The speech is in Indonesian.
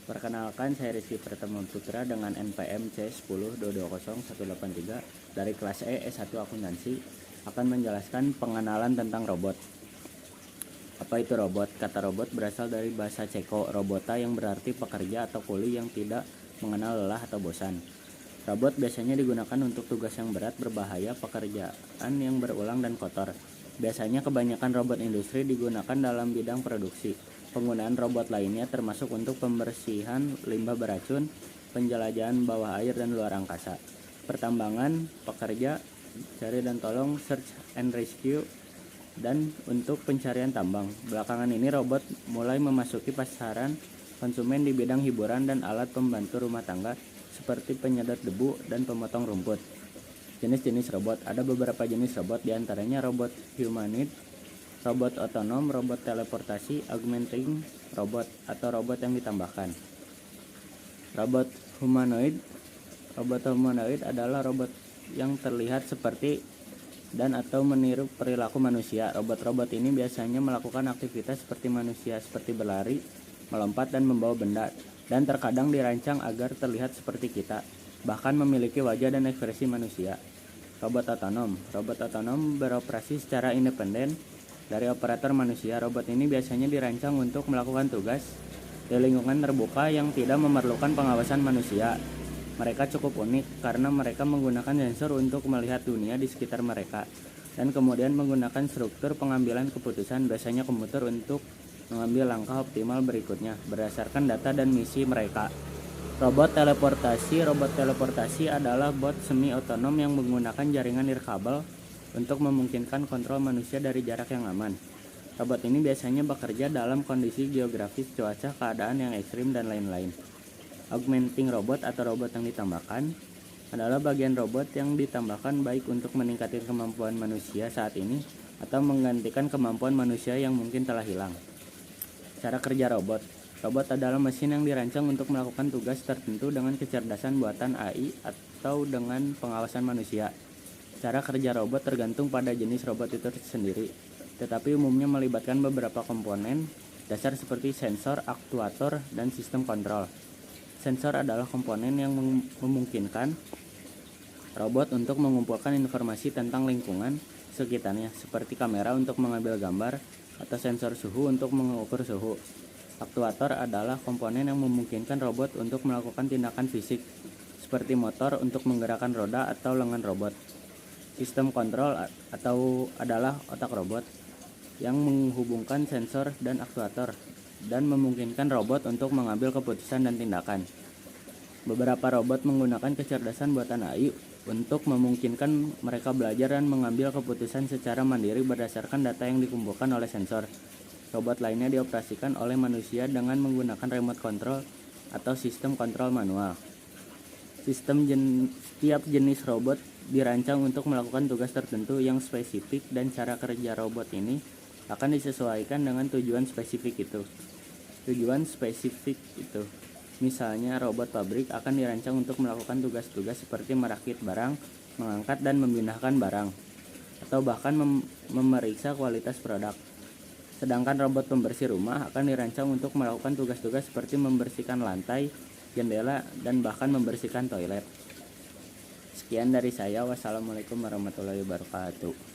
Perkenalkan, saya Rizky Pratama Putra dengan NPM C10220183 dari kelas E S1 Akuntansi akan menjelaskan pengenalan tentang robot. Apa itu robot? Kata robot berasal dari bahasa Ceko, robota, yang berarti pekerja atau kuli yang tidak mengenal lelah atau bosan. Robot biasanya digunakan untuk tugas yang berat, berbahaya, pekerjaan yang berulang dan kotor. Biasanya kebanyakan robot industri digunakan dalam bidang produksi. Penggunaan robot lainnya termasuk untuk pembersihan limbah beracun, penjelajahan bawah air dan luar angkasa, pertambangan, pekerja, cari dan tolong, search and rescue, dan untuk pencarian tambang. Belakangan ini robot mulai memasuki pasaran konsumen di bidang hiburan dan alat pembantu rumah tangga seperti penyedot debu dan pemotong rumput. Jenis-jenis robot. Ada beberapa jenis robot, diantaranya robot humanoid, robot otonom, robot teleportasi, augmenting robot atau robot yang ditambahkan. Robot humanoid. Robot humanoid adalah robot yang terlihat seperti dan atau meniru perilaku manusia. Robot-robot ini biasanya melakukan aktivitas seperti manusia, seperti berlari, melompat, dan membawa benda, dan terkadang dirancang agar terlihat seperti kita, bahkan memiliki wajah dan ekspresi manusia. Robot otonom. Robot otonom beroperasi secara independen dari operator manusia. Robot ini biasanya dirancang untuk melakukan tugas di lingkungan terbuka yang tidak memerlukan pengawasan manusia. Mereka cukup unik karena mereka menggunakan sensor untuk melihat dunia di sekitar mereka dan kemudian menggunakan struktur pengambilan keputusan, biasanya komputer, untuk mengambil langkah optimal berikutnya berdasarkan data dan misi mereka. Robot teleportasi. Robot teleportasi adalah bot semi otonom yang menggunakan jaringan nirkabel untuk memungkinkan kontrol manusia dari jarak yang aman. Robot ini biasanya bekerja dalam kondisi geografis, cuaca, keadaan yang ekstrim, dan lain-lain. Augmenting robot atau robot yang ditambahkan adalah bagian robot yang ditambahkan baik untuk meningkatkan kemampuan manusia saat ini atau menggantikan kemampuan manusia yang mungkin telah hilang. Cara kerja robot. Robot adalah mesin yang dirancang untuk melakukan tugas tertentu dengan kecerdasan buatan AI atau dengan pengawasan manusia. Cara kerja robot tergantung pada jenis robot itu sendiri, tetapi umumnya melibatkan beberapa komponen dasar seperti sensor, aktuator, dan sistem kontrol. Sensor adalah komponen yang memungkinkan robot untuk mengumpulkan informasi tentang lingkungan sekitarnya, seperti kamera untuk mengambil gambar atau sensor suhu untuk mengukur suhu. Aktuator adalah komponen yang memungkinkan robot untuk melakukan tindakan fisik, seperti motor untuk menggerakkan roda atau lengan robot. Sistem kontrol atau adalah otak robot yang menghubungkan sensor dan aktuator dan memungkinkan robot untuk mengambil keputusan dan tindakan. Beberapa robot menggunakan kecerdasan buatan AI untuk memungkinkan mereka belajar dan mengambil keputusan secara mandiri berdasarkan data yang dikumpulkan oleh sensor. Robot lainnya dioperasikan oleh manusia dengan menggunakan remote control atau sistem kontrol manual. Setiap jenis robot dirancang untuk melakukan tugas tertentu yang spesifik, dan cara kerja robot ini akan disesuaikan dengan tujuan spesifik itu. Misalnya, robot pabrik akan dirancang untuk melakukan tugas-tugas seperti merakit barang, mengangkat dan memindahkan barang, atau bahkan memeriksa kualitas produk. Sedangkan robot pembersih rumah akan dirancang untuk melakukan tugas-tugas seperti membersihkan lantai, jendela, dan bahkan membersihkan toilet. Sekian dari saya. Wassalamualaikum warahmatullahi wabarakatuh.